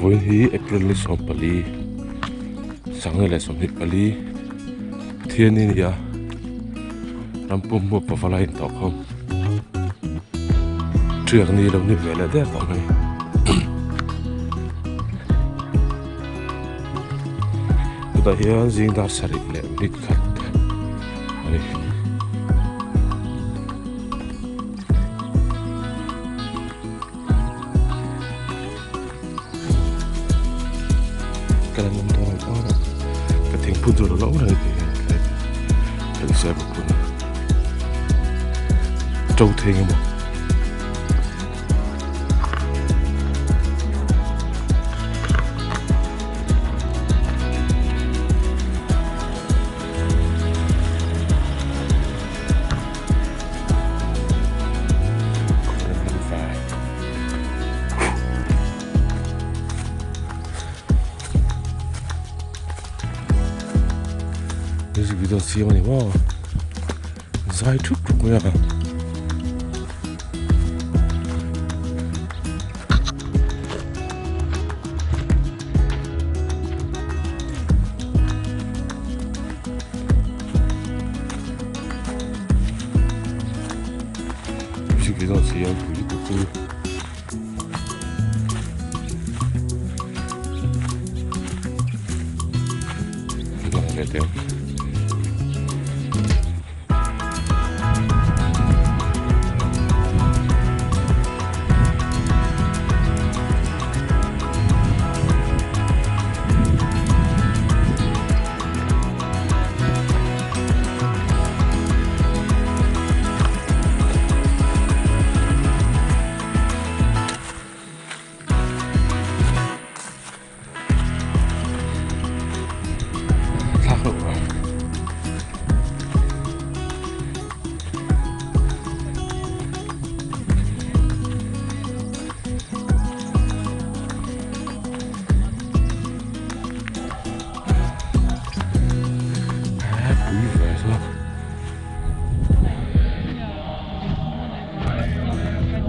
Voi hi April ni som pali sangele som hi pali thianin ya rampum mo pawalai to khom triang ni lo ni vela de to ngai ta hian jing dar sarik le big khat ani kalang nam to ko na ka thing pun zo lo na ti ka sa bu pun trâu thing mo music video siêu này wow dài chút nha music video siêu quý của tôi này đẹp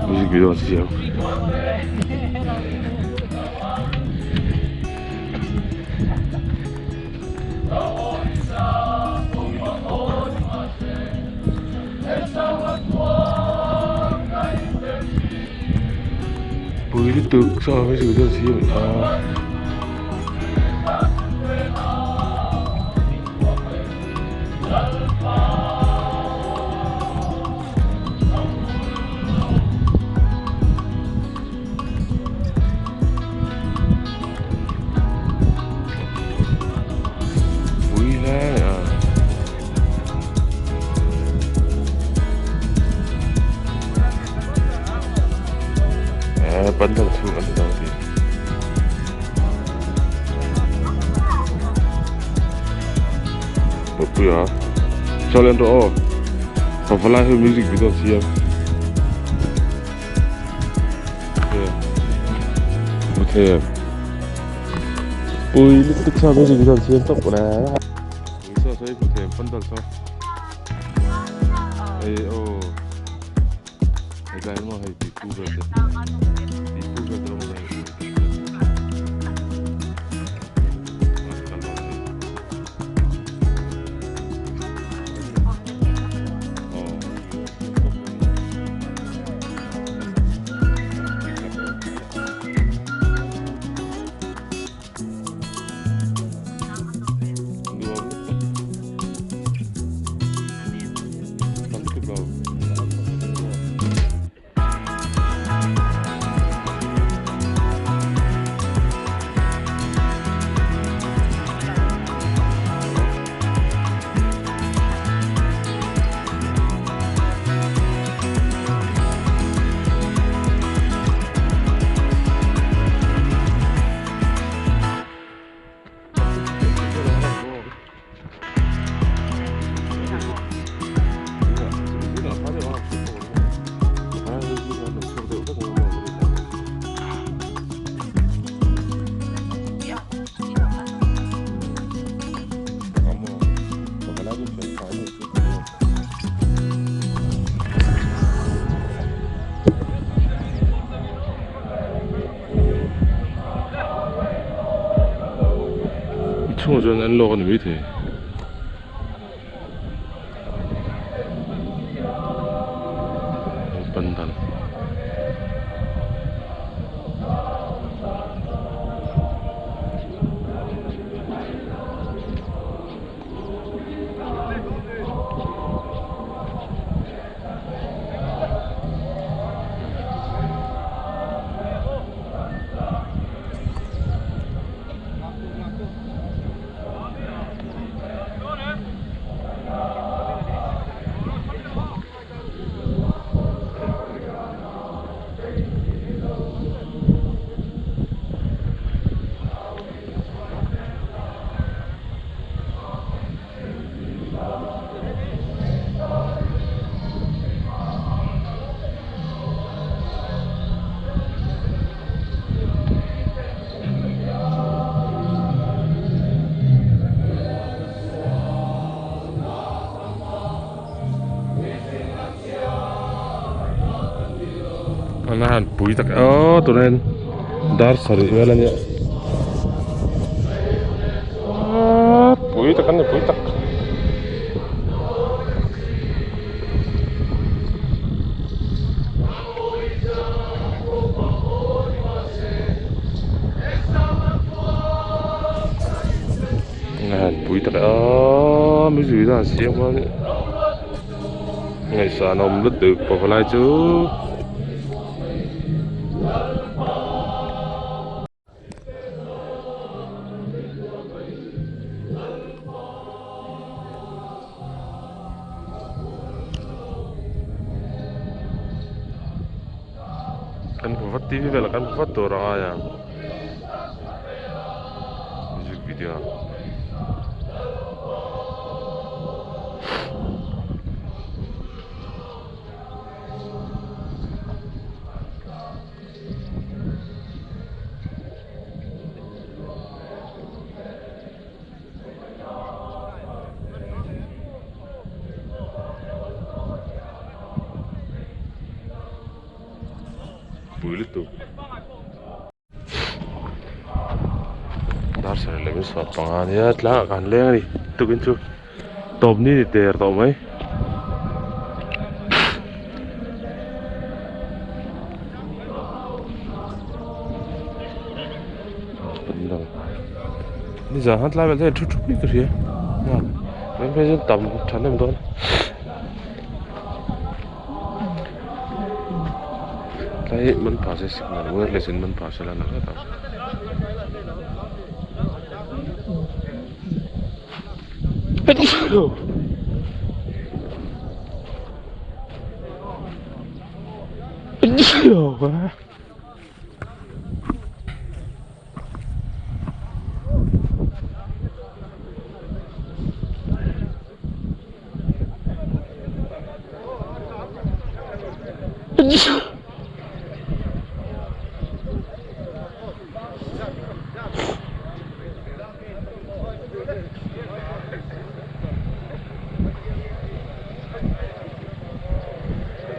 music video siêu bùi liên tục so với sự video siêu bandar tu ada nanti. Betul ya. Soalan tu oh, pawalai music video siap. Betul. Ui, ini kita music video siap tak pernah. Bisa saya betul bandar tu. Oh. Agak mau hai di Google deh. Di Google tu mau hai. thùng rồi anh lo còn mấy thế bận tan anh bụi tắc tụi này dar sari về là nhỉ bụi tắc anh bụi tắc bụi tắc mấy gì đó xem quá ngày sáng ông lướt được vào lại chứ kan buat TV bela kan buat orang ayam music video builit tu dar sari lagi suat pangan ya telah kan leng ni tu kincu top ni di ter tau mai pendang ni jangan telah bel tu tu ni tu ya main pesan tam chanam don Tay mình phá sẽ signal vừa lấy xin mình phá sẽ là nó tao quá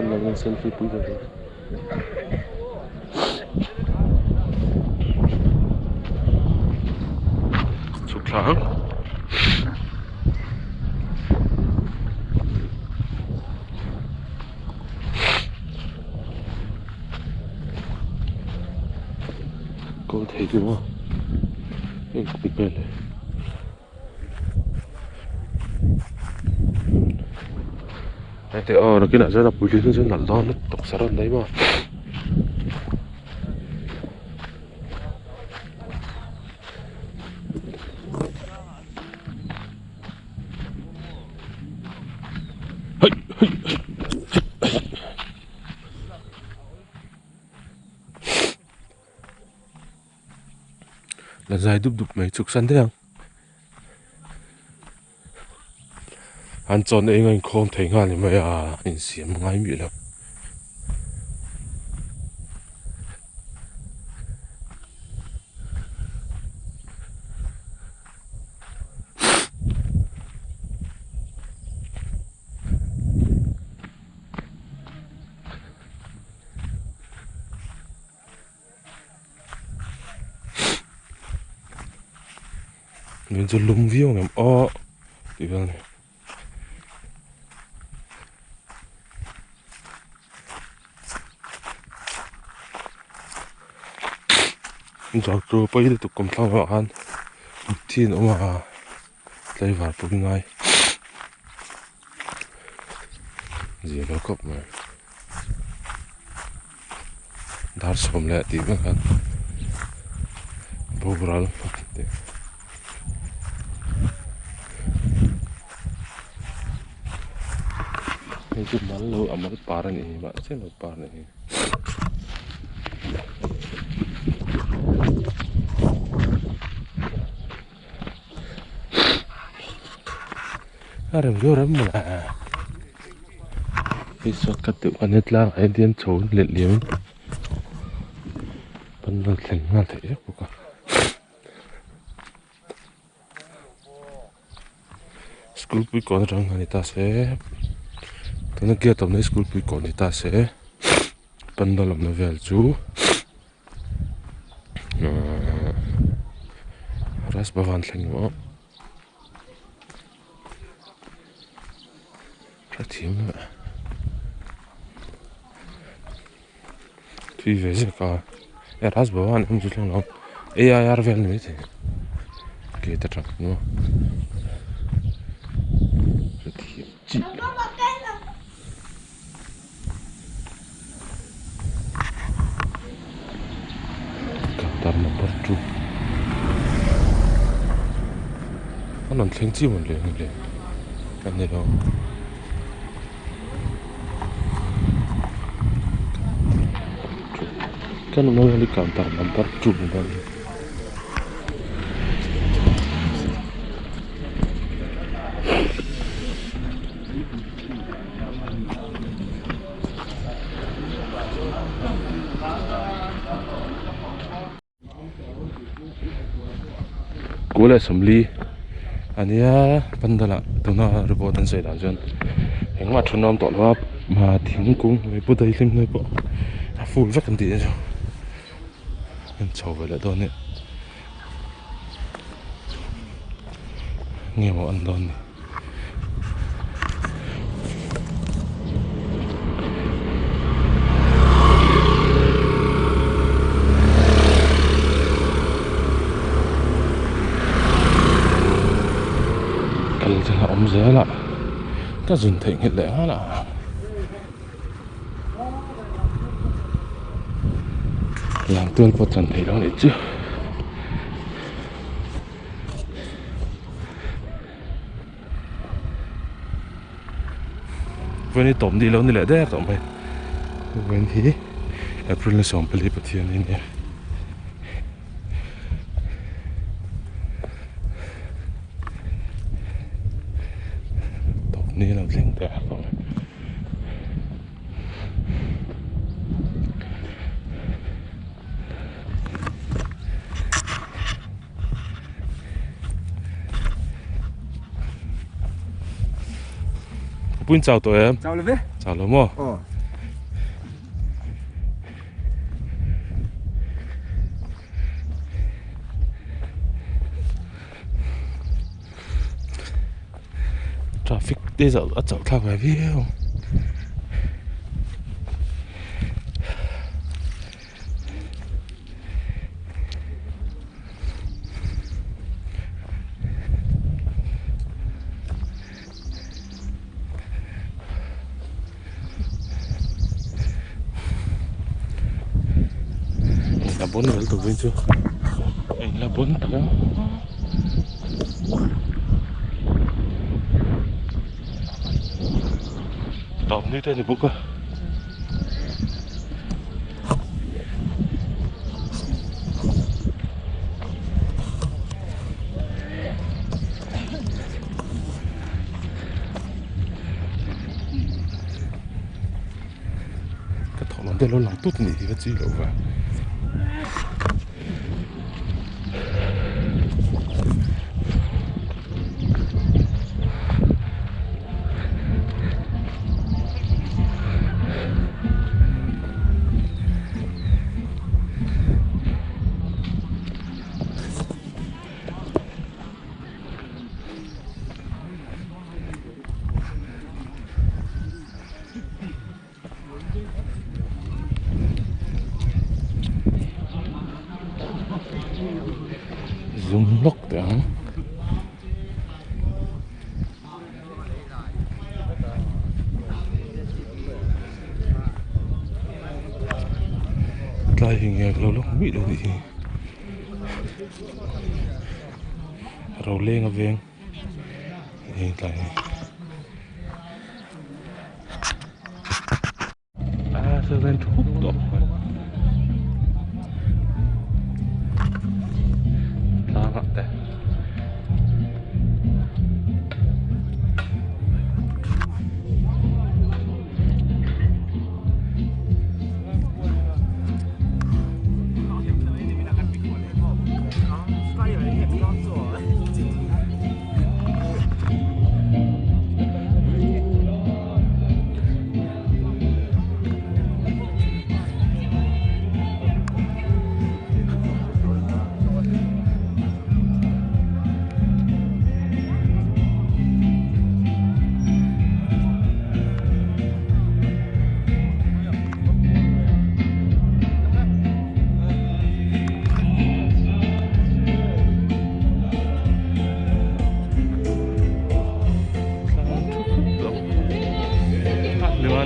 Lagi selfie pun jadi. Klar. Có thể chứ không? Cái cục bên này. Thì nó cái nào rất là bụi lên rất là lo nó tộc sát đấy mà là dài đục đục mấy chục sân thế không anh chọn anh không thấy ngon thì mày anh xiêm ngay miệng lắm mìnhจะลุมวิวงั้นอ๋อที่ว่าจากตัวไปได้ตุกกำลังอ่านที่นมาเลยว่าปุ่นไงจีนก็มาดาร์สมเลยที่ว่ากันบูราลเด็กนี่จุดนั้นเราอามันปาร์นี่มาใช่ไหมปาร์นี่อะไรมันเยอะมั้งล่ะที่สุดก็ตัวอันนี้ล่างไอเดียนโฉนเลี้ยงเป็นเรื่องเล่นงานเถอะพวกเขาสกูลปุยก่อนรังอันนี้ตาเสพตอนนั้นเกี่ยวกับในสกูลปุยก่อนนี้ตาเสพเป็นดอลลาร์นาเวลจูรัสบาวันเล่นมั้งพระทีมเนี่ยที่เวสก้ารัสบาวันผมจะเล่นน้องAIRเวลนี่สิเกี่ยวกับทางนู้นพระทีมจีQatar number 2 อันนั้นเล่นจีมันเลยนี่เลยอันนี้เราkan memilih Qatar number 2 dan gue sembeli ania pendala tuna reportan saya dan jen yang macam nom tak luap ma tingkung ibu dah ilim ni po full vak nanti aja kan coba lah don ni ni mau andon ni kalau jangan om saya lah kan sunting hết lẽ lah làm tôi có chẳng thấy đâu đấy chứวันนี้ตมดีแล้วนี่แหละได้ตมไปวันที่April 2ปีปะเทียนนี่เนี่ยตมนี้เราเล่นแต่ตมปุ่นเจ้าตัวเองChào là về. เจ้าแล้วมั้งทราฟิกได้เจ้าท่าแบบนี้Labon vel tu vincu. Labon tak. Tom ni tadi buka. Cái thằng nó lo lắng tốt nhỉ cái gì đâu vậy. zoom lok tiếng lại hình như lâu lúc bị đâu gì rồi lên ở viên thì lại sơ lên thuốc đó sangat deh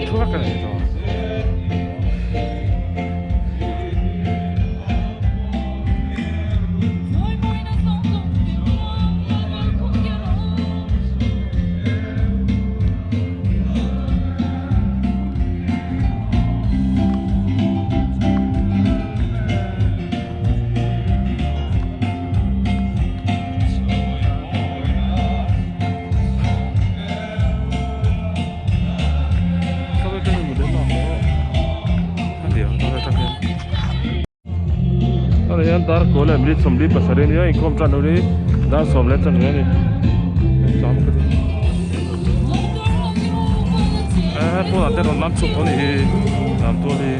추가가 해서 dar kola mrit somli pasaren ya inkom tanuri dar somlet tan ne sam ko po ate ron lam chu oni nam to ni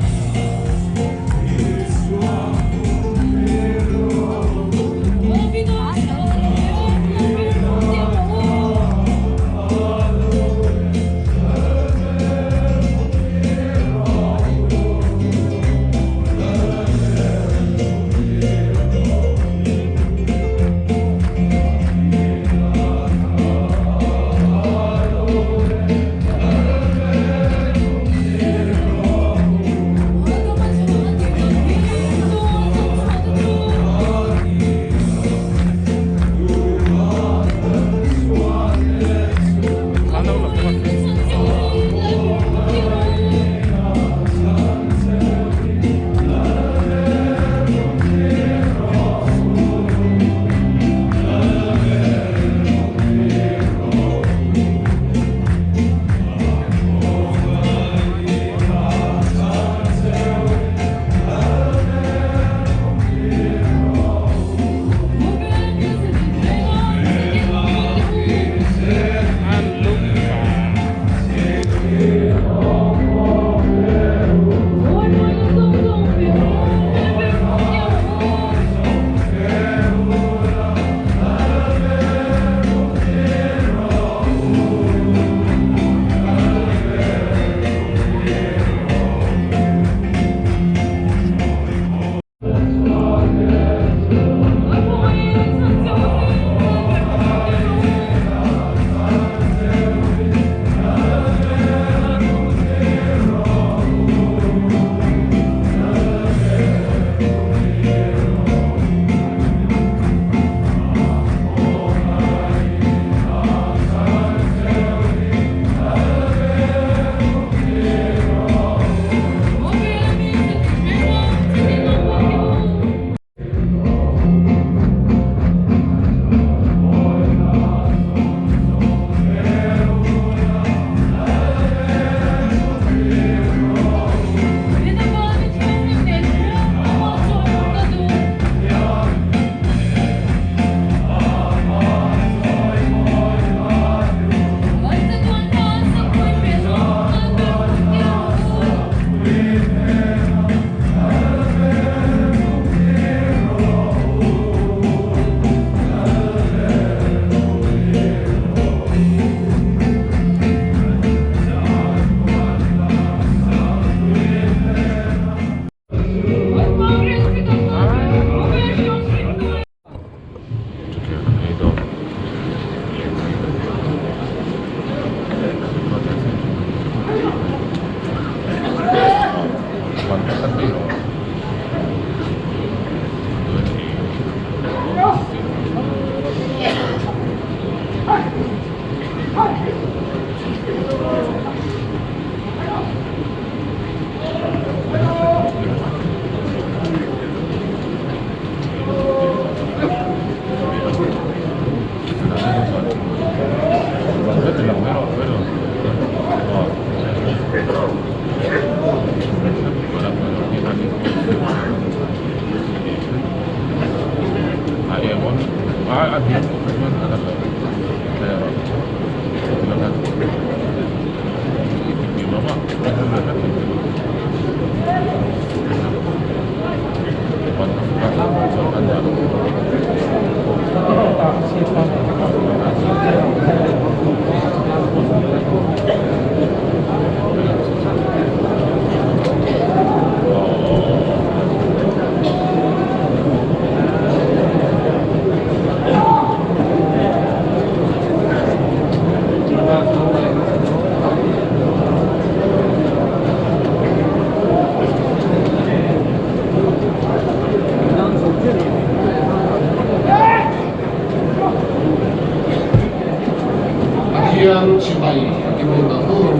pathian sibai timudahu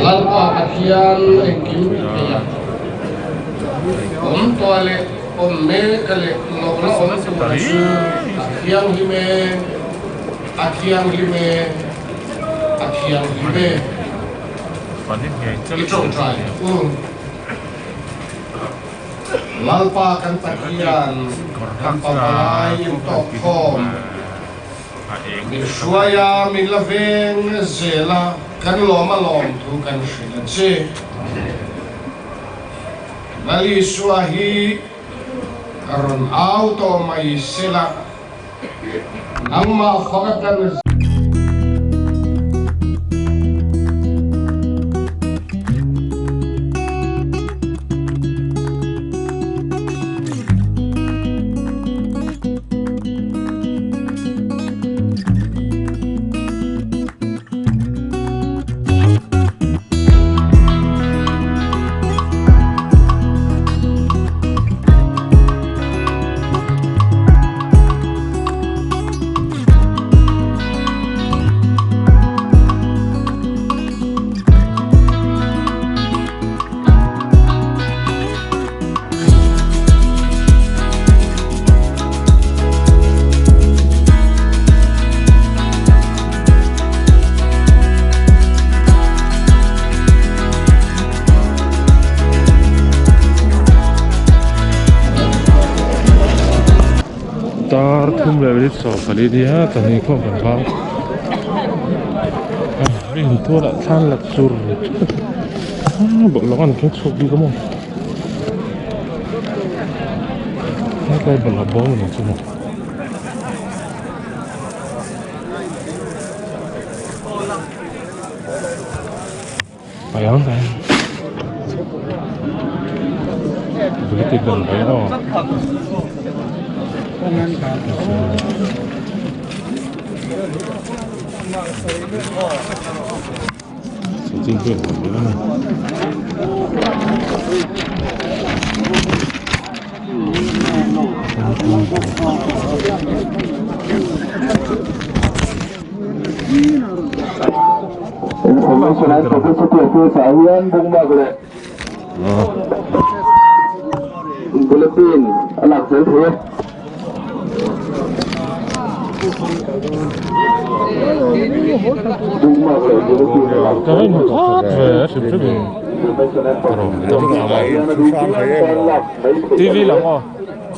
lalpa pathian engkim kaya toale me kale lokna surasu athiang lime itong try lalpa kan pathian kan papalay tok khom min suaya min laveng zela kan lom thu kan shila che nali suahi karon auto mai sela nang ma fakakan tar thum le rit so khali dia tani ko kan ba rin to la than la sur bo lo kan kek so bi ko mo na kai ba la bo ni chu mo bayang kan begitu dan bayang chính quyền của nước này Informational Security Sahian Bung Bagule Bulletin Alam Selfie Cái này tốt về sự phê bình TV là ngon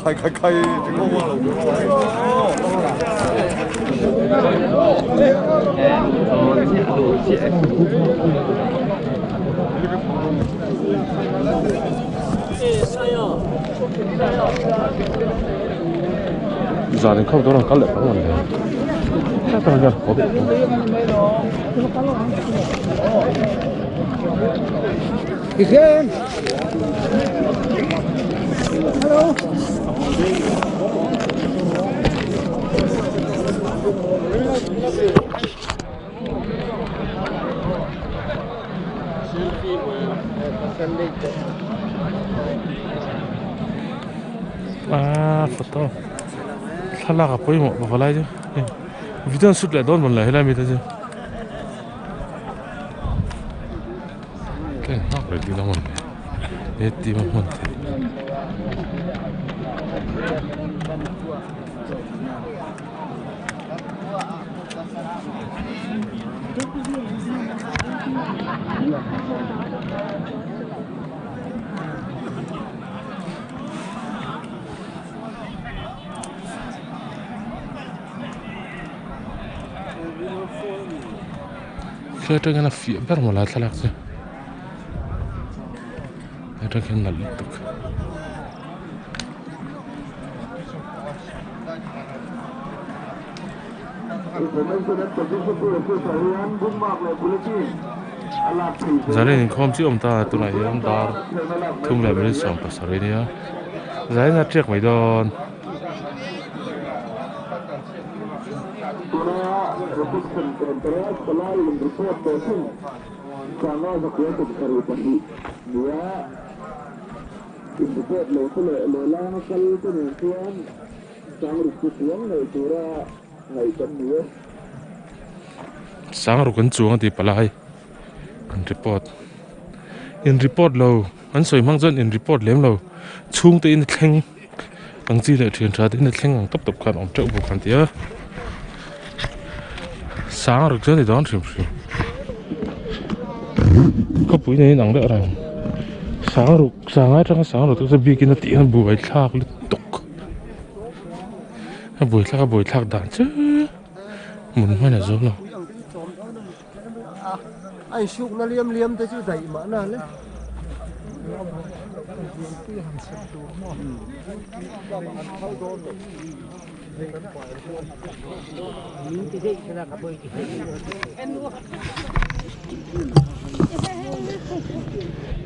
khai chỉ có một gia đình không đó là các lệ các vấn đề các cái này có được Again. Hello. foto 살라가 보이면 뭐 걸라죠 비전 수를 돈 몰라 해라미다 저 그래 나 그래 나 뭔데 내 띠만 뭔데 Kita kena fiber malah salak sih. Kita kena lutuk. Jadi ni kom si ta tu nak yang dar tum le beri som pasar ini ya. Jadi nak cek maidon. Karena sekian sekali tadi dia indicate lelah nakal itu nasian sangat rusuhan le tura ngày tuần nữa sáng rồi cần chuông thì phải lại in report lâu anh soi mang dân in report lém lâu chung tới in khen anh chỉ là truyền ra đến khen anh tập khăn ông trợ bộ khăn tía sáng rồi dân thì đón xem có buổi này nắng đỡ rồi sáng ai trong sáng rồi tôi sẽ bị cái nó tiếng buổi thác liên tục buổi thác đàn chứ muốn mai là dấu lâu anh chụp nó liêm liêm tới chứ dậy mà nó lấy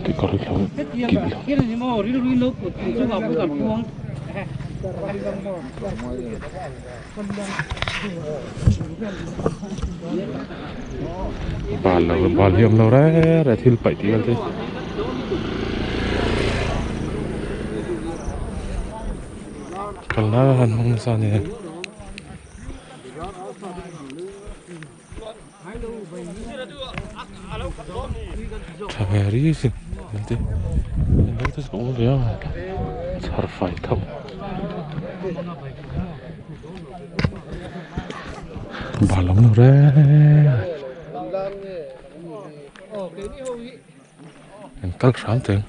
cái con được không cái này mà đi lúc của chúng học cái còn cuống bà liêm lâu đấy là thiên bảy tí thế còn lá hàn không sao nhỉ chả về đi gì thế nó thế cũng vậy mà chả phải thông bà lắm đâu đấy anh cắt sáng tiền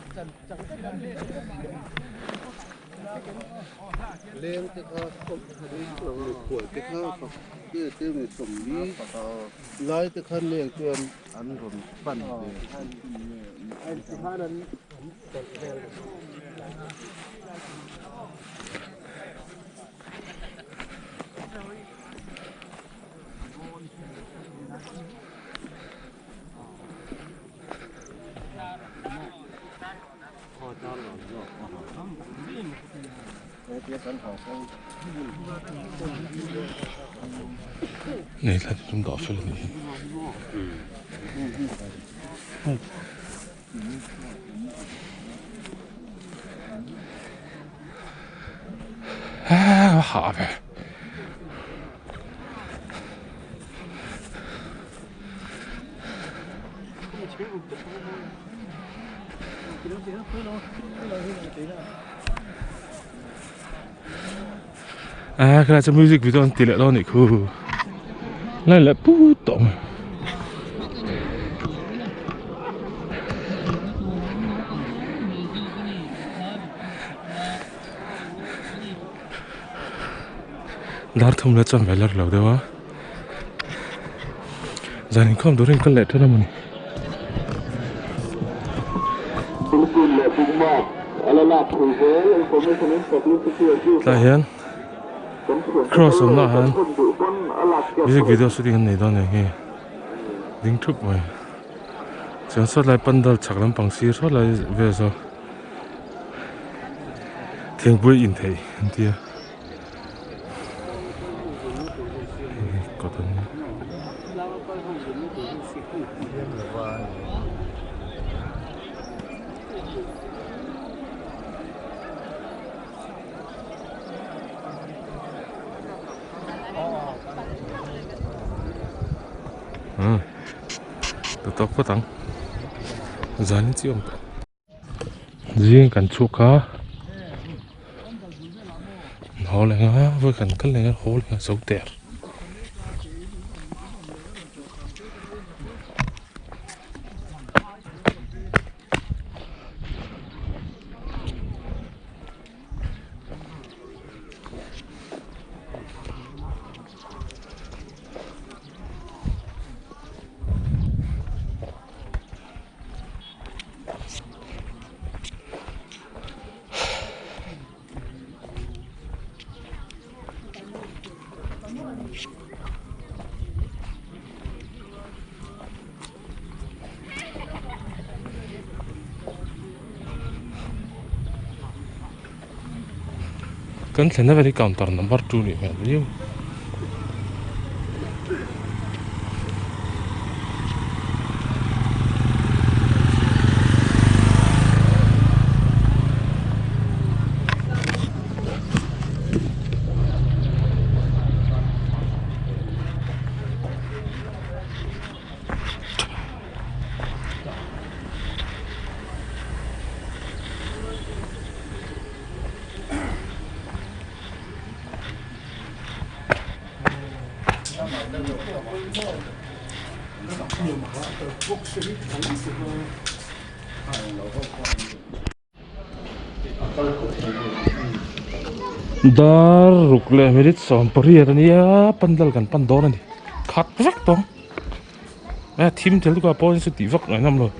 lên cái kho không được của cái kho cái tiêu này sủng lý lấy cái khăn liền chuyện ăn rồiปั่นnày là chúng đỏ phơi này hả vậy cái là trong music video tỷ lệ đó này cứ lại là bút tổng đã thông là chọn về lật lầu đâu á giờ này không đối với con lệ thế nào mình là hiện cross on nó hả music video shooting này đó này nghe dính chụp rồi chẳng xuất lại bundle chắc lắm bằng xí xuất lại về rồi thiên bùi in thấy tia có thân tóc có tăng giá như chị ông riêng cảnh chuột cá họ lại ngã với cảnh cất lại họ lại xấu tẹt kan sana very counter number 2 ni kan dia Dar rukle merit som pariya tania pandal kan pandon ni khat vak to team tel ko point su ti vak ngai nam lo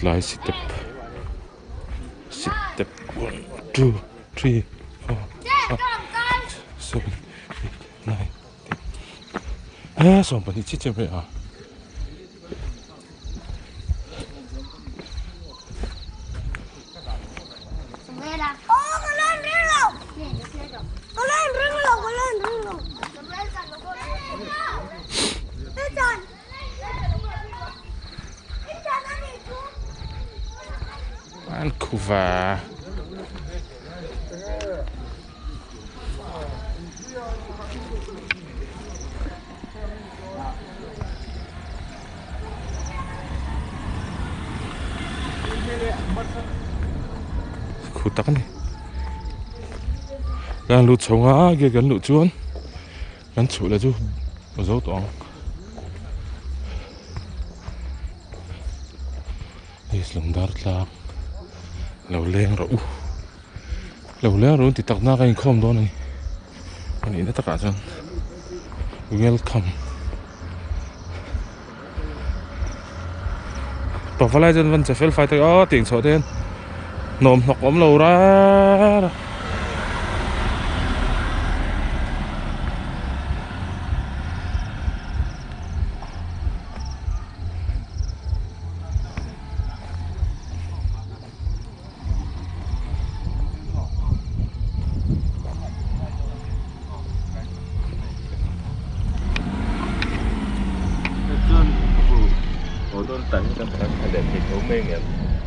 Lai step 1 2 3 4 5 6 7 8 9 10 somebody chiche me ah Vancouver. Khu tắc này gan lụt sống á kia gan lụt chuôn gan chủ là chú dấu toán đi lồng đá là lâu lên rồi thì tắc na cái không đó này anh ấy nó tất cả chân welcome bảo phải lại dân vẫn sẽ phải tới tiếng số tên nôm học ấm lâu ra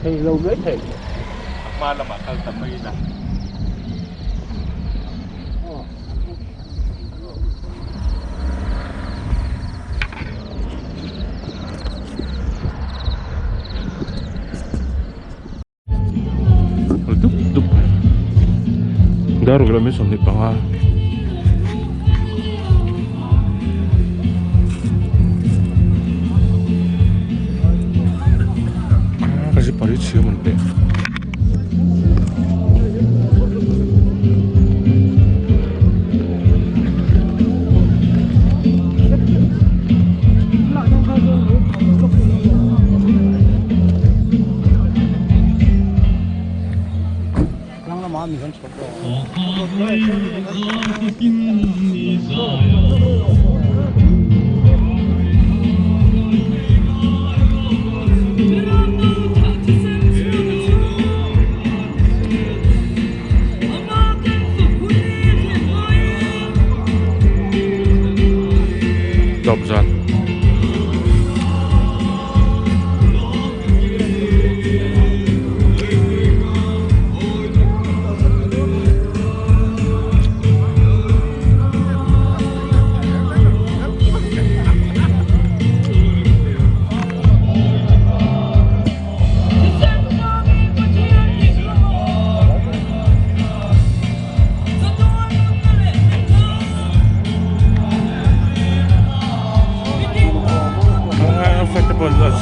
Thì lâu mấy thì mà là mà thằng tầm mây nè tuk daru kami somni panga kasi pari chiyo man pe dobrze.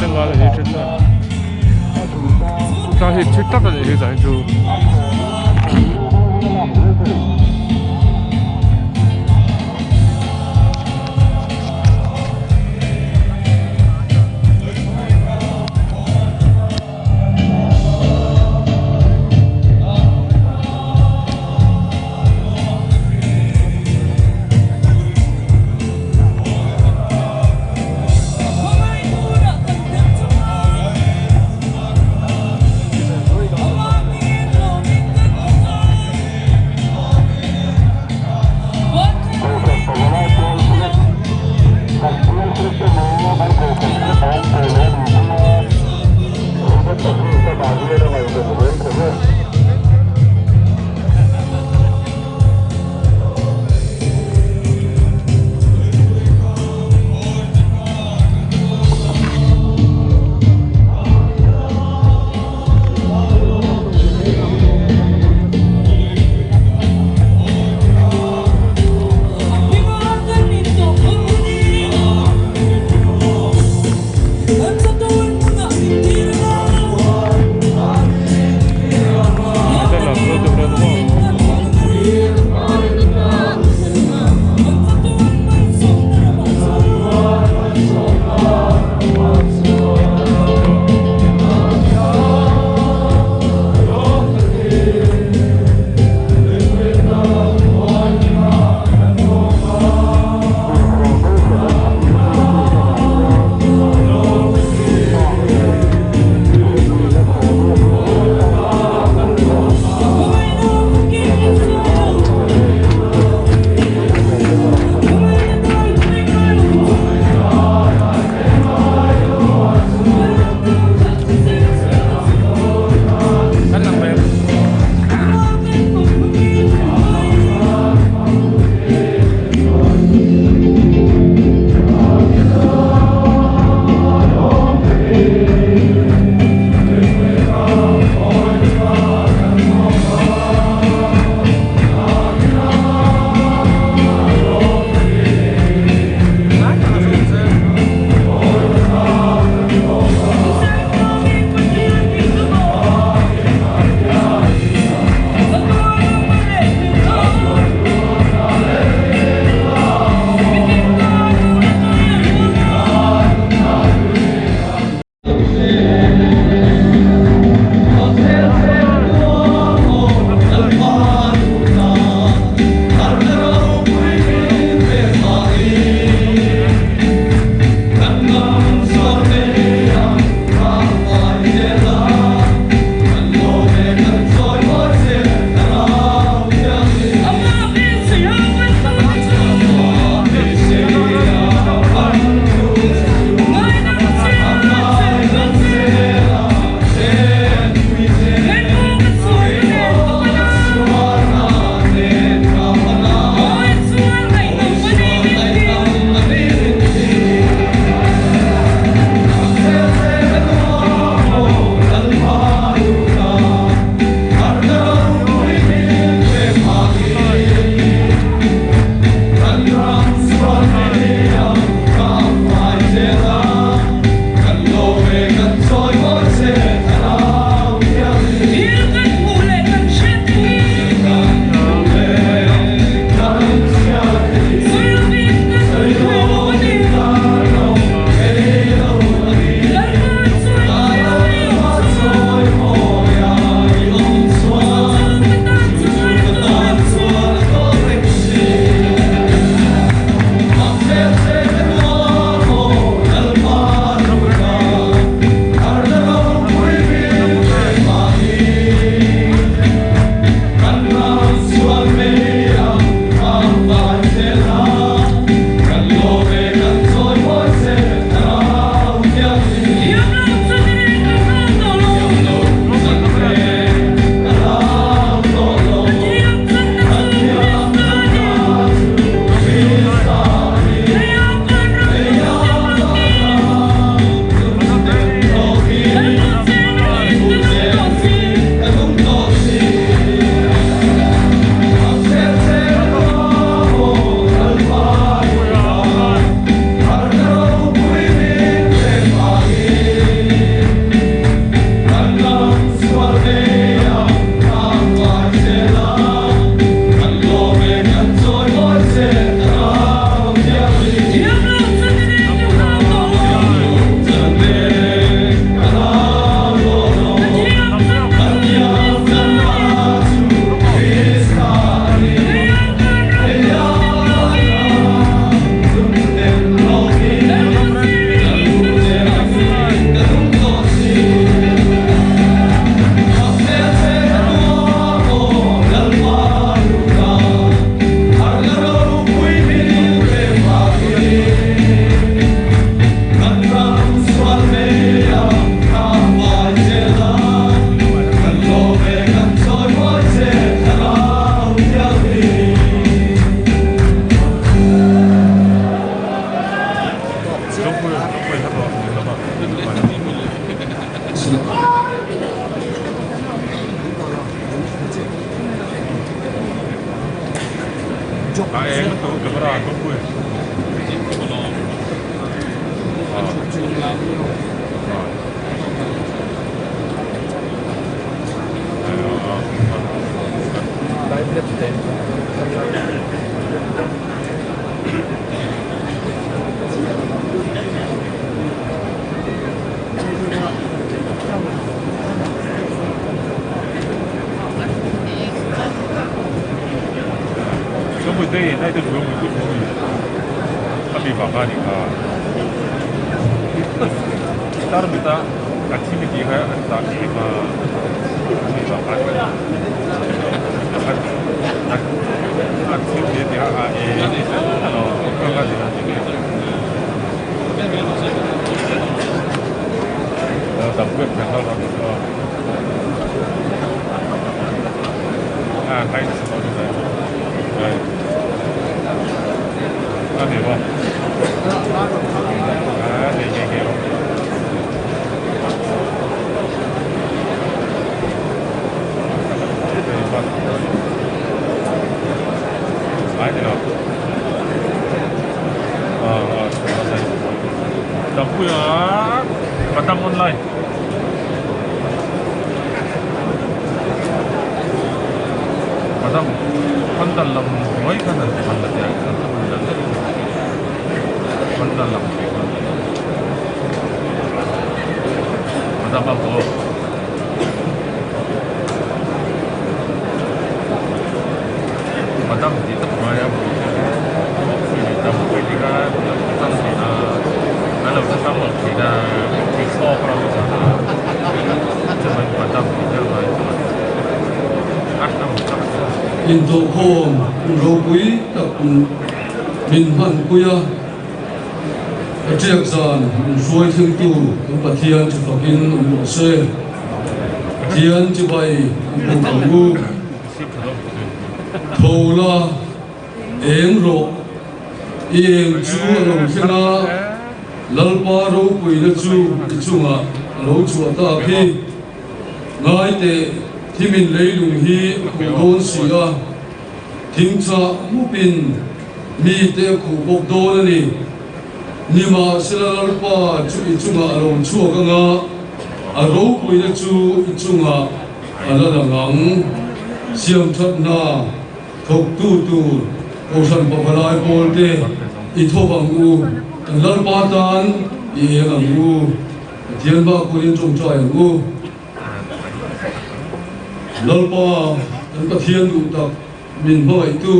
생각을 해준다. 다시 뒷다가 얘기자 해줘. 전부 나이들 보면 합이 망하니까 다른 데다 아침에 기가 아침에만 아침에 내가 그런 가지 담배 배달하면서 가이드 써주세요. 대박. 네, 얘기해요. 아니라. 나쁘야. 맞당 온라인. 맞당 판달람 뭐이 가는 판달이야. 판달람. 맞당 뭐. 맞당 itu kemana bu? Kita kita kita kalau kita mau kita bisa kalau misalnya cuman padam kita in do hom ro pui tak min han puya achiak san suai thing tu pathian chu fakin lo se thian chu bai bu thola eng ro eng chu lo thina lalpa ro pui na chu chunga lo chu ta phi ngai te thimin leilung hi khudon sia thingcha mupin mi te khu bok don ani nima silalpa chu ichunga ro chu kanga aro puina chu ichunga ala ngang siam that na thok tu osan papalai bolte ithobang u lalpa tan ye ngang u thian ba kuin chung chai u lalpa an pathian du tak min bhai tu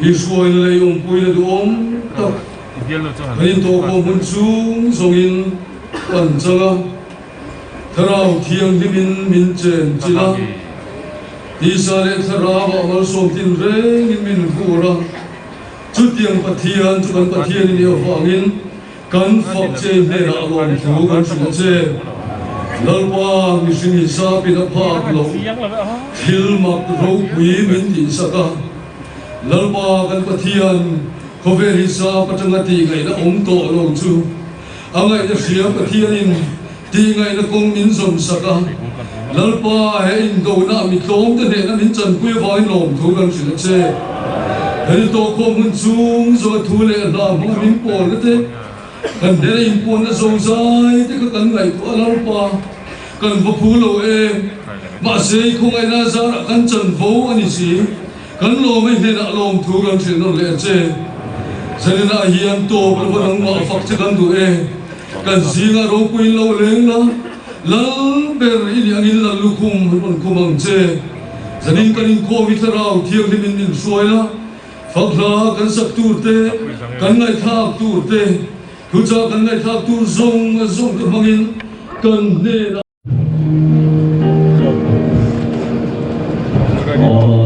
Yisuai nalai puina du tak kanin to ko mun chung zongin kan changa tharau thiang limin min chen china tisale tharaba amal som tin reng in min hura chutiang pathian chu kan pathian ni awangin kan fak che ne ra lom thu kan chu che lalpa mi sing sa pina phak lo thil mak ro pui min ti saka lalpa kan pathian khove ri sa patangati ngai na om to lo chu angai na sia pathian in ti ngai na kong min som saka lalpa he in do na mi tom te ne na min chan pui vai lom thu kan chu che hel to ko mun chung zo thu le na mo min pol te kan de in pon na zo sai te ka kan ngai ko lalpa kan vo phu lo e ma sei khong ai na za kan chan vo ani si kan lo mai ne na lom thu kan chu no le che sanina hiam to kan vo nang ma fak che kan du e kan zinga ro kuin lo leng na lal ber ini angin la lukum mon kumang che zanin kanin ko mi tharau thiang limin min suai la fakla kan sak tu te kan ngai thak tu te huja kan ngai thak tu zong ka mangin kan ne na Oh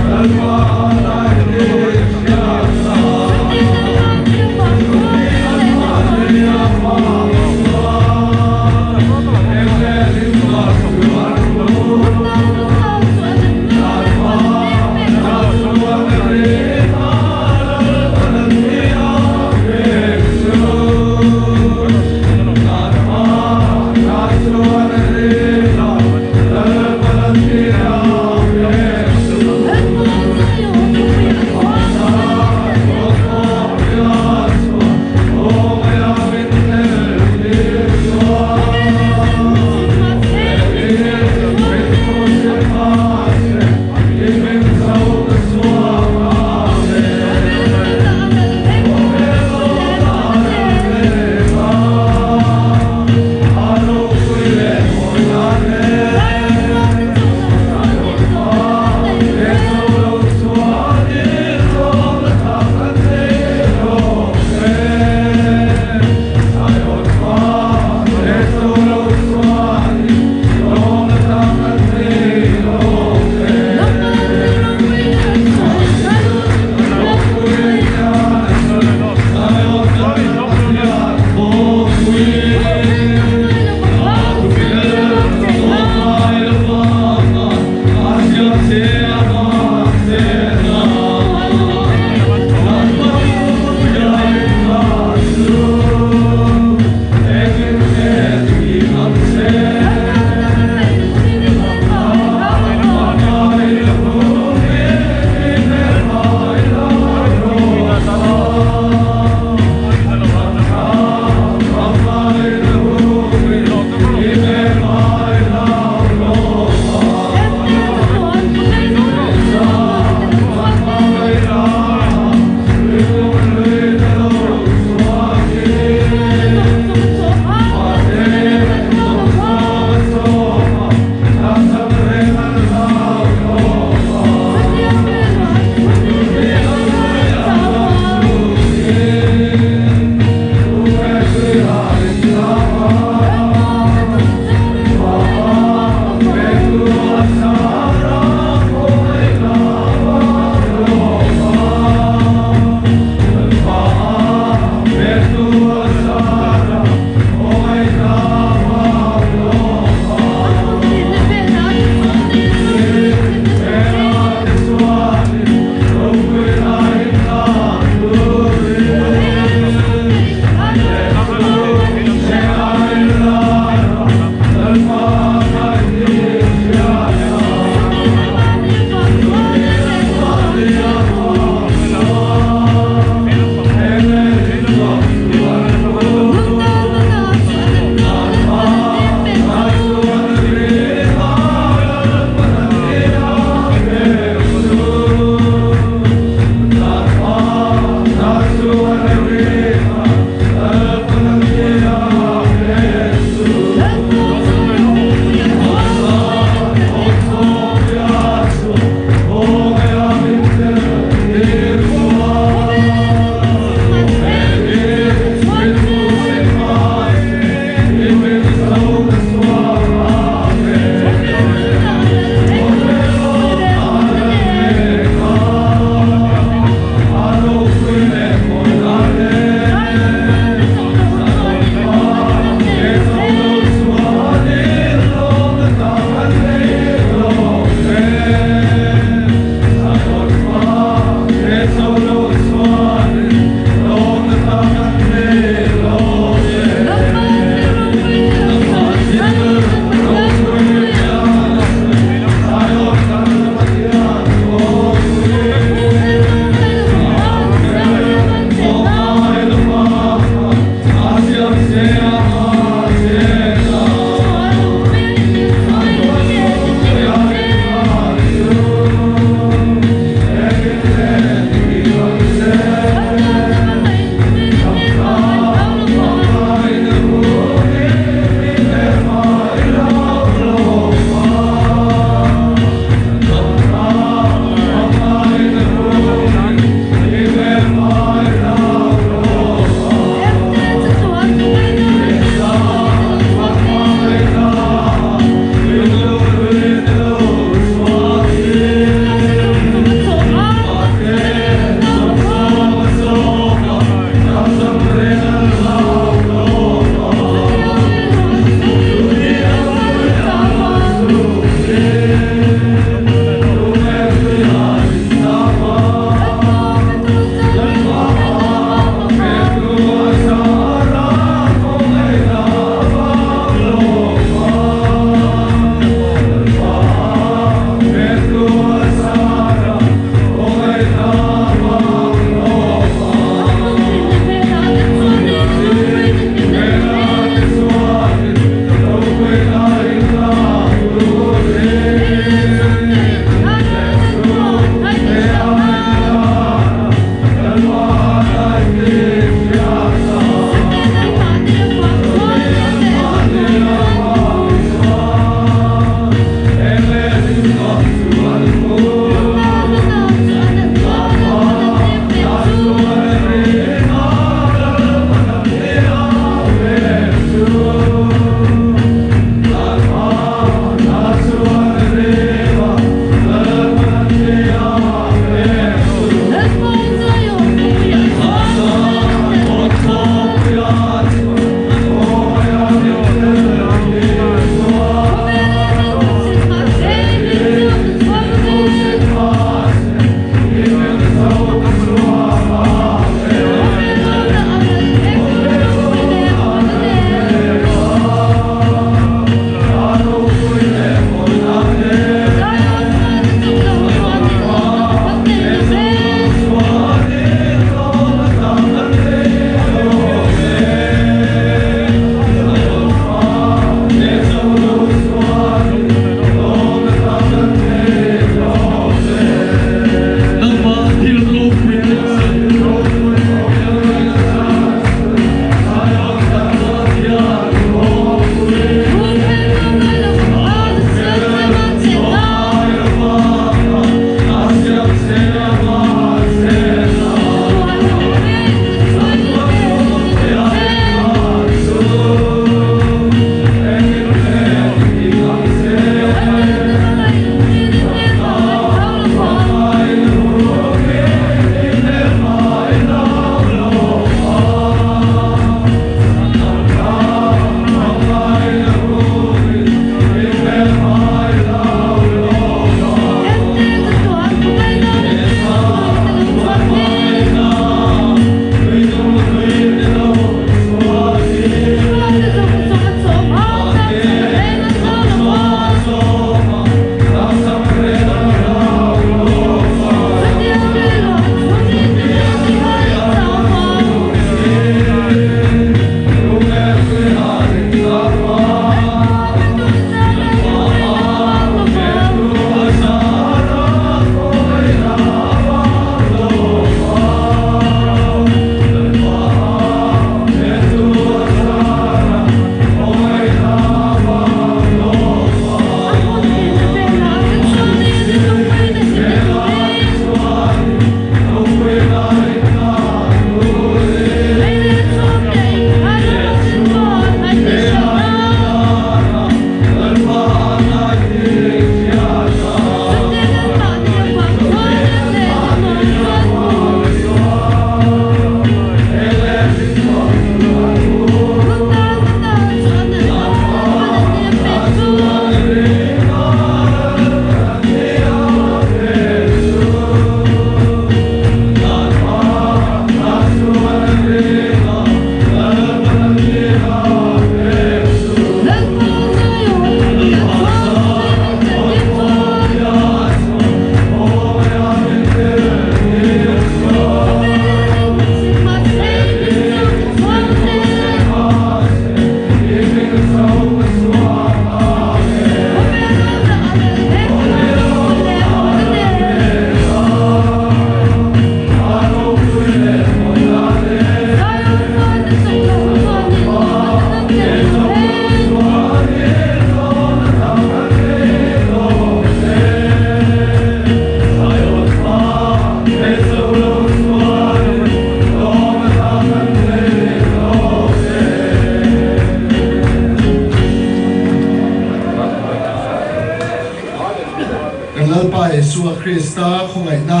Kenal pa Yesus Krista khongai na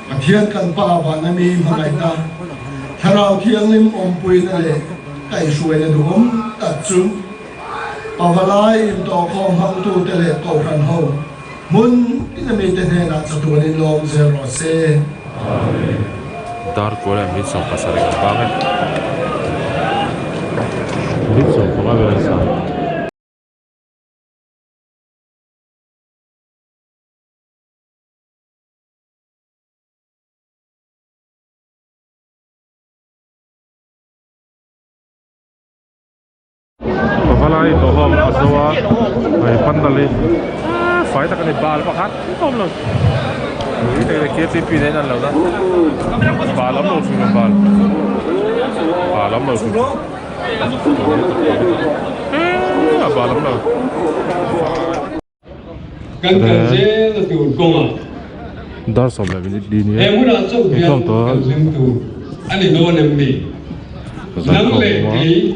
Mathian kan pa ba na mi khongai na Tharau thiang lim om pui na le kai suai na dum ta chu Pavalai im to khom hang tu te le ko kan ho mun ina mi te ne na chatu ni lom zero se dar ko le mi so pasare ka ba mi so ko ba ba sa Pavalai to hom asawa ai pandali phải ta cái bal pa khat không luôn người ta cái kia pi này là đâu bal lắm đâu xuống bal lắm đâu xuống bal lắm đâu Kan je na tu kong a dar som la đi ni e mu ra chau dia không to lim tu ani no nem ni nang le ti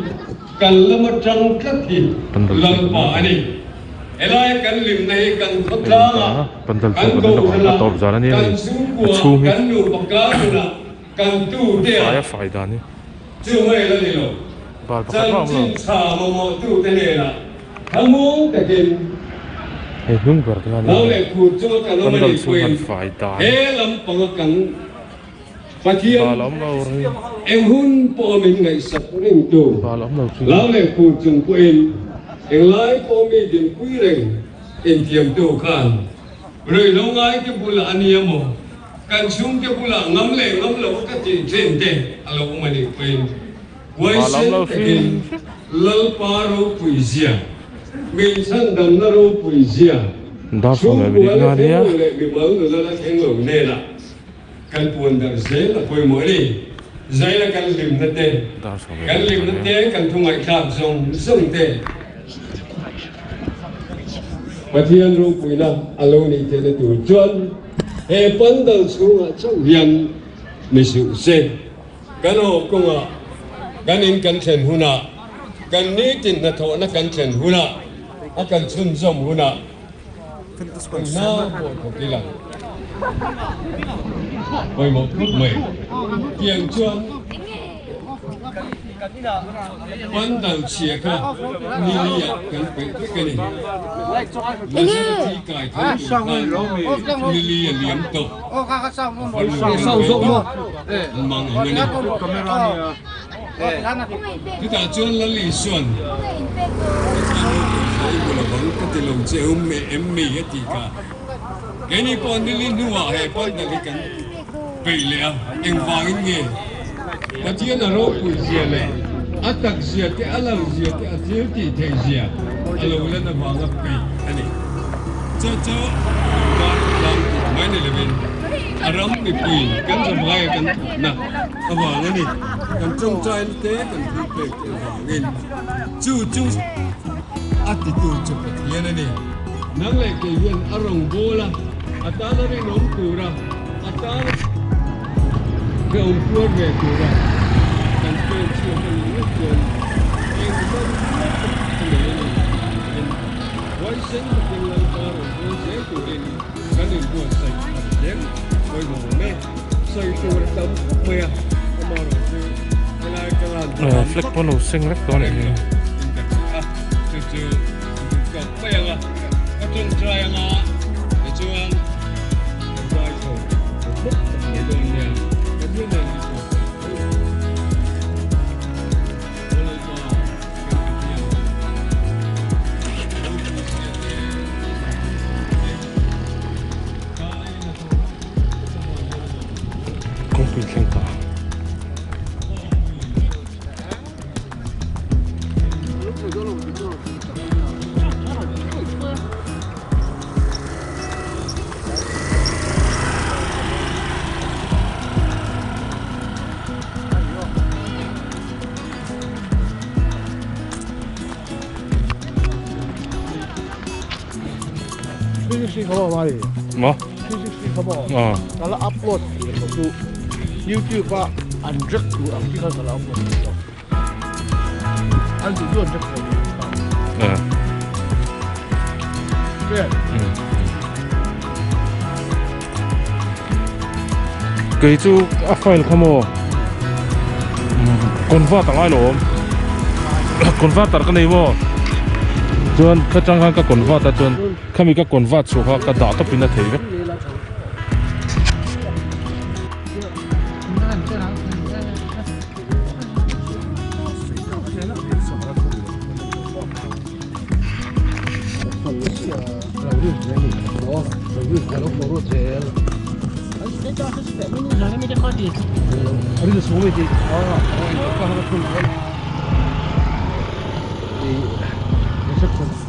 kan lama trăng thất thì lam pa ani elai kan lim nei kan thotra pandal so kan na top zara ni chu mi kan nu pakka na kan tu te phải da ni chu mai la ni lo bal pa khat ma lo sa mo tu te ne la hamu te kin he hung ber ka lo ni le khu chu kan lo pandal mai so kan phải da he lam pang kan pathian bal lắm đâu em hun po mình ngày sập ring tu bal lắm đâu lão lệ phụ chung quên em lái po mi điểm quý rừng em tiệm tu khan rồi lâu ngay cái bula anh em mo kan chung cái bula ngắm lẩu cái gì trên tên alo mà đi quên quay sen cái lal paro puisia mình sang đầm na ro puisia dar som la đi nga ni ya bị mở người ta khen ngưỡng nè là kan puan dar zel la poi mo ni zai la kan lim na te dar som kan lim na te kan thungai khap zong te pathian ro pui na alo ni te na tu chuan he pan dal chunga chau hian mi su se kan ho konga kan in kan chen huna kan ni tin na tho na kan chen huna a kan chun zom huna na ko kila với một phút mười tiền chuan quan đầu chia cả ni li à cần phải cái này nó sẽ chỉ cài thấy ni li à liếm tục sau rộng luôn mang người này cái ta chuan là lì xuân cái tiền lồng treo mẹ em mì cái gì cả cái này con đi lên nuôi hay con là cái cần bị lẹ em vàng cái nghề mà chỉ là rau củ dừa này ăn đặc dừa cái ăn lâu dừa cái ăn thiếu thì thay dừa ăn lâu lên là vàng cái bị cái này cho làm mấy này là bên aram bị bị cái gì vậy cái nè cái vàng cái này cái trong trái tế cái bị cái vàng cái chú ăn thì chú chụp cái này này nang le ke yen arong bola atana ri nom kura atana ke om pur ve kura kan pe chi ko ni ko en ko wai sen ke la ka ro se ko ni kan ni ko sai den ko mo me sai ko ra tam me a ma ro se ala ka la fleck pon lo sing rek to ni chu ko pe la chung trai nga để chuan trai thôi để đồ nhà cái thứ này không bị khen cả360 เขาบอกมาดิ mà 360เขาบอก à แล้วอัพโหลด tu YouTube pa anjak tu ang kita kalau pun anjak tu anjak tu cái chú file không ô con vợ tặng ai lộn con vợ tặng cái này vô chuan các trang hàng các con vợ ta chuan khi mình các con vợ số họ các đạo tập pin là thấy vậy Ada semua di apa hal pun di reception